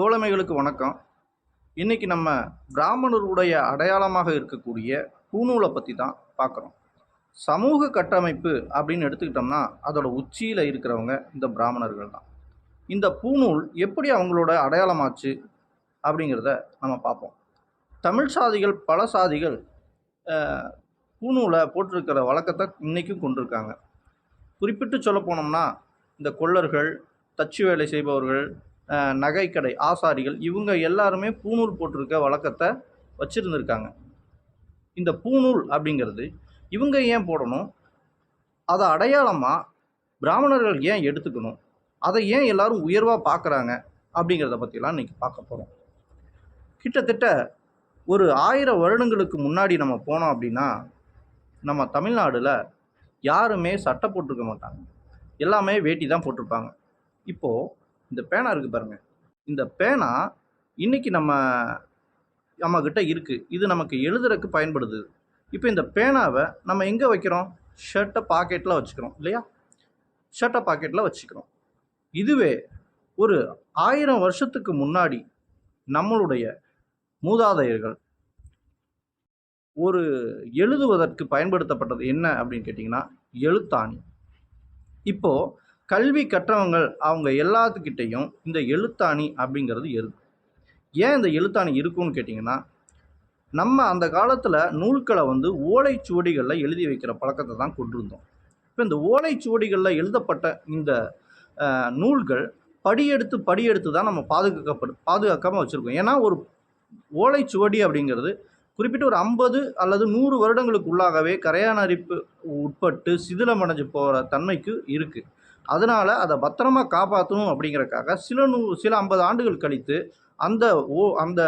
தோழமைகளுக்கு வணக்கம். இன்னைக்கு நம்ம பிராமணருடைய அடையாளமாக இருக்கக்கூடிய பூணூலை பற்றி தான் பார்க்குறோம். சமூக கட்டமைப்பு அப்படின்னு எடுத்துக்கிட்டோம்னா அதோட உச்சியில் இருக்கிறவங்க இந்த பிராமணர்கள் தான். இந்த பூணூல் எப்படி அவங்களோட அடையாளமாச்சு அப்படிங்கிறத நம்ம பார்ப்போம். தமிழ் சாதிகள் பல சாதிகள் பூணூலை போட்டிருக்கிற வழக்கத்தை இன்றைக்கும் கொண்டிருக்காங்க. குறிப்பிட்டு சொல்ல போனோம்னா இந்த கொல்லர்கள், தச்சு வேலை செய்பவர்கள், நகைக்கடை ஆசாரிகள் இவங்க எல்லாருமே பூணூல் போட்டிருக்க வழக்கத்தை வச்சுருந்துருக்காங்க. இந்த பூணூல் அப்படிங்கிறது இவங்க ஏன் போடணும், அதை அடையாளமாக பிராமணர்கள் ஏன் எடுத்துக்கணும், அதை ஏன் எல்லாரும் உயர்வாக பார்க்குறாங்க அப்படிங்கிறத பற்றிலாம் இன்றைக்கி பார்க்க போகிறோம். கிட்டத்தட்ட ஒரு 1000 வருடங்களுக்கு முன்னாடி நம்ம போனோம் அப்படின்னா நம்ம தமிழ்நாடில் யாருமே சட்டை போட்டிருக்க மாட்டாங்க, எல்லாமே வேட்டி தான் போட்டிருப்பாங்க. இப்போது இந்த பேனா இருக்குது பாருங்கள், இந்த பேனா இன்றைக்கி நம்மக்கிட்ட இருக்குது, இது நமக்கு எழுதுறதுக்கு பயன்படுது. இப்போ இந்த பேனாவை நம்ம எங்கே வைக்கிறோம்? ஷர்ட்டை பாக்கெட்டில் வச்சுக்கிறோம் இல்லையா? ஷர்ட்டை பாக்கெட்டில் வச்சுக்கிறோம். இதுவே ஒரு 1000 வருஷத்துக்கு முன்னாடி நம்மளுடைய மூதாதையர்கள் ஒரு எழுதுவதற்கு பயன்படுத்தப்பட்டது என்ன அப்படின்னு கேட்டிங்கன்னா எழுத்தாணி. இப்போது கல்வி கற்றவங்கள் அவங்க எல்லாத்துக்கிட்டையும் இந்த எழுத்தாணி அப்படிங்கிறது இருக்கும். ஏன் இந்த எழுத்தாணி இருக்குன்னு கேட்டிங்கன்னா நம்ம அந்த காலத்தில் நூல்களை ஓலைச்சுவடிகளில் எழுதி வைக்கிற பழக்கத்தை தான் கொண்டிருந்தோம். இப்போ இந்த ஓலைச்சுவடிகளில் எழுதப்பட்ட இந்த நூல்கள் படியெடுத்து தான் நம்ம பாதுகாக்காமல் வச்சுருக்கோம். ஏன்னா ஒரு ஓலைச்சுவடி அப்படிங்கிறது குறிப்பிட்ட ஒரு 50 அல்லது 100 வருடங்களுக்குள்ளாகவே கரையான் அரிப்பு உட்பட்டு சிதிலமடைஞ்சு போகிற தன்மைக்கு இருக்குது. அதனால் அதை பத்திரமா காப்பாற்றணும் அப்படிங்கிறக்காக சில 50 ஆண்டுகள் கழித்து அந்த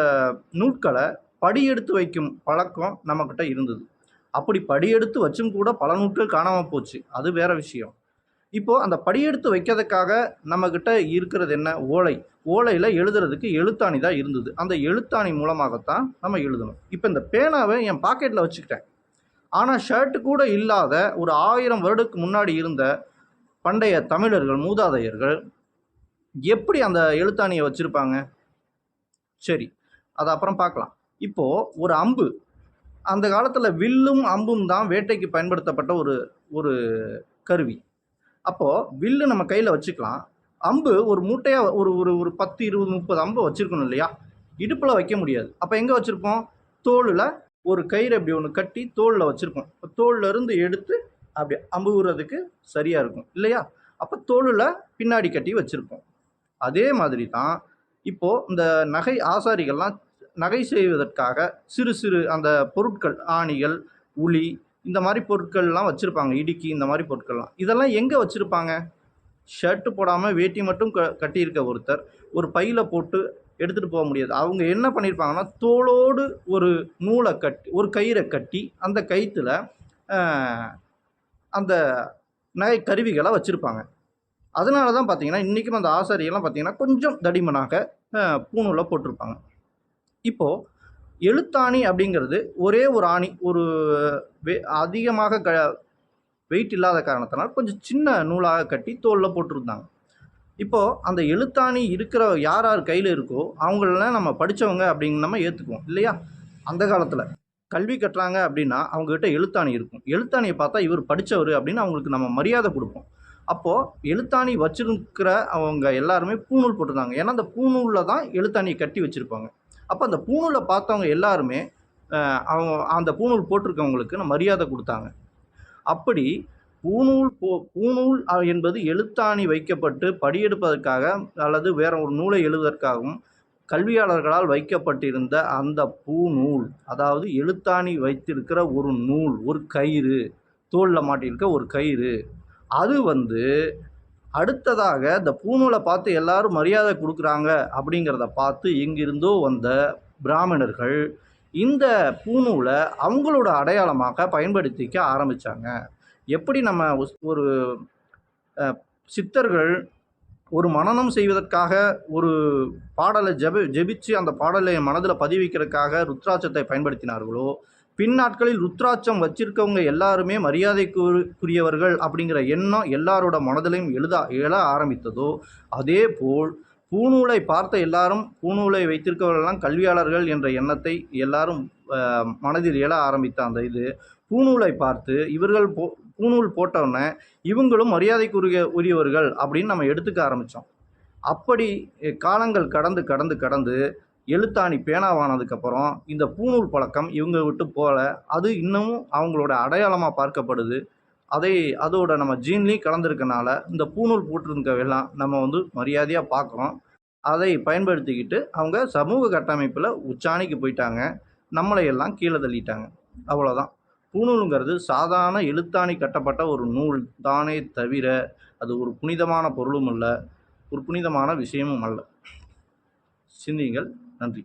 நூட்களை படியெடுத்து வைக்கும் பழக்கம் நம்மக்கிட்ட இருந்தது. அப்படி படியெடுத்து வச்சும் கூட பல நூட்கள் காணாமல் போச்சு, அது வேறு விஷயம். இப்போது அந்த படியெடுத்து வைக்கிறதுக்காக நம்மக்கிட்ட இருக்கிறது என்ன? ஓலையில் எழுதுறதுக்கு எழுத்தாணி தான் இருந்தது. அந்த எழுத்தாணி மூலமாகத்தான் நம்ம எழுதணும். இப்போ இந்த பேனாவை என் பாக்கெட்டில் வச்சுக்கிட்டேன். ஆனால் ஷர்ட்டு கூட இல்லாத ஒரு 1000 வருடத்துக்கு முன்னாடி இருந்த பண்டைய தமிழர்கள் மூதாதையர்கள் எப்படி அந்த எழுத்தாணியை வச்சுருப்பாங்க? சரி, அதை அப்புறம் பார்க்கலாம். இப்போது ஒரு அம்பு, அந்த காலத்தில் வில்லும் அம்பும் தான் வேட்டைக்கு பயன்படுத்தப்பட்ட ஒரு கருவி. அப்போது வில்லு நம்ம கையில் வச்சுக்கலாம், அம்பு ஒரு மூட்டையாக ஒரு 10, 20, 30 அம்பு வச்சுருக்கணும் இல்லையா? இடுப்பில் வைக்க முடியாது. அப்போ எங்கே வச்சுருப்போம்? தோளில் ஒரு கயிறு அப்படி ஒன்று கட்டி தோளில் வச்சுருப்போம். தோல்லேருந்து எடுத்து அப்படி அம்புகிறதுக்கு சரியாக இருக்கும் இல்லையா? அப்போ தோளில் பின்னாடி கட்டி வச்சுருப்போம். அதே மாதிரி தான் இப்போது இந்த நகை ஆசாரிகள்லாம் நகை செய்வதற்காக சிறு சிறு அந்த பொருட்கள், ஆணிகள், உளி, இந்த மாதிரி பொருட்கள்லாம் வச்சுருப்பாங்க, இடுக்கி, இந்த மாதிரி பொருட்கள்லாம். இதெல்லாம் எங்கே வச்சுருப்பாங்க? ஷர்ட்டு போடாமல் வேட்டி மட்டும் கட்டியிருக்க ஒருத்தர் ஒரு பையில் போட்டு எடுத்துகிட்டு போக முடியாது. அவங்க என்ன பண்ணியிருப்பாங்கன்னா தோளோடு ஒரு நூலை கட்டி ஒரு கயிறை கட்டி அந்த கயிற்றுல அந்த நகை கருவிகளை வச்சுருப்பாங்க. அதனால தான் பார்த்தீங்கன்னா இன்றைக்கும் அந்த ஆசாரியெல்லாம் பார்த்தீங்கன்னா கொஞ்சம் தடிமனாக பூணூலை போட்டிருப்பாங்க. இப்போது எழுத்தாணி அப்படிங்கிறது ஒரே ஒரு ஆணி, ஒரு அதிகமாக வெயிட் இல்லாத காரணத்தினால் கொஞ்சம் சின்ன நூலாக கட்டி தோளில் போட்டிருந்தாங்க. இப்போது அந்த எழுத்தாணி இருக்கிற யார் கையில் இருக்கோ அவங்களெல்லாம் நம்ம படித்தவங்க அப்படின்னு நம்ம ஏற்றுக்குவோம் இல்லையா? அந்த காலத்தில் கல்வி கட்டுறாங்க அப்படின்னா அவங்ககிட்ட எழுத்தாணி இருக்கும். எழுத்தாணியை பார்த்தா இவர் படித்தவர் அப்படின்னு அவங்களுக்கு நம்ம மரியாதை கொடுப்போம். அப்போது எழுத்தாணி வச்சுருக்கிற அவங்க எல்லாருமே பூணூல் போட்டிருந்தாங்க. ஏன்னா அந்த பூணூலில் தான் எழுத்தாணியை கட்டி வச்சுருப்பாங்க. அப்போ அந்த பூணூலை பார்த்தவங்க எல்லாருமே அவங்க அந்த பூணூல் போட்டிருக்கவங்களுக்கு நம்ம மரியாதை கொடுத்தாங்க. அப்படி பூணூல் என்பது எழுத்தாணி வைக்கப்பட்டு படியெடுப்பதற்காக அல்லது வேற ஒரு நூலை எழுதுவதற்காகவும் கல்வியாளர்களால் வைக்கப்பட்டிருந்த அந்த பூணூல், அதாவது எழுத்தாணி வைத்திருக்கிற ஒரு நூல், ஒரு கயிறு, தோளில் மாட்டியிருக்க ஒரு கயிறு, அது அடுத்ததாக இந்த பூணூலை பார்த்து எல்லாரும் மரியாதை கொடுக்குறாங்க அப்படிங்கிறத பார்த்து எங்கிருந்தோ வந்த பிராமணர்கள் இந்த பூணூலை அவங்களோட அடையாளமாக பயன்படுத்திக்க ஆரம்பித்தாங்க. எப்படி நம்ம ஒரு சித்தர்கள் ஒரு மனனம் செய்வதற்காக ஒரு பாடலை ஜெபிச்சு அந்த பாடலை மனதில் பதிவிக்கிறதுக்காக ருத்ராட்சத்தை பயன்படுத்தினார்களோ, பின்னாட்களில் ருத்ராட்சம் வச்சிருக்கவங்க எல்லாருமே மரியாதைக்குரியவர்கள் அப்படிங்கிற எண்ணம் எல்லாரோட மனதிலையும் எழ ஆரம்பித்ததோ, அதே போல் பூநூலை பார்த்த எல்லாரும் பூநூலை வைத்திருக்கவர்களெல்லாம் கல்வியாளர்கள் என்ற எண்ணத்தை எல்லாரும் மனதில் எழ ஆரம்பித்த அந்த இது பூநூலை பார்த்து இவர்கள் பூநூல் போட்டவுடனே இவங்களும் உரியவர்கள் அப்படின்னு நம்ம எடுத்துக்க ஆரம்பித்தோம். அப்படி காலங்கள் கடந்து கடந்து கடந்து எழுத்தாணி பேனாவானதுக்கப்புறம் இந்த பூநூல் பழக்கம் இவங்க விட்டு போகல. அது இன்னமும் அவங்களோட அடையாளமாக பார்க்கப்படுது. அதோட நம்ம ஜீன்லேயும் கலந்துருக்கனால இந்த பூநூல் போட்டிருக்கவெல்லாம் நம்ம மரியாதையாக பார்க்குறோம். அதை பயன்படுத்திக்கிட்டு அவங்க சமூக கட்டமைப்பில் உச்சாணிக்கு போயிட்டாங்க. நம்மளையெல்லாம் கீழே தள்ளிட்டாங்க. அவ்வளோதான். பூநூலுங்கிறது சாதாரண எழுத்தாணி கட்டப்பட்ட ஒரு நூல் தானே தவிர அது ஒரு புனிதமான பொருளும் அல்ல, ஒரு புனிதமான விஷயமும் அல்ல. சிந்தியுங்கள். நன்றி.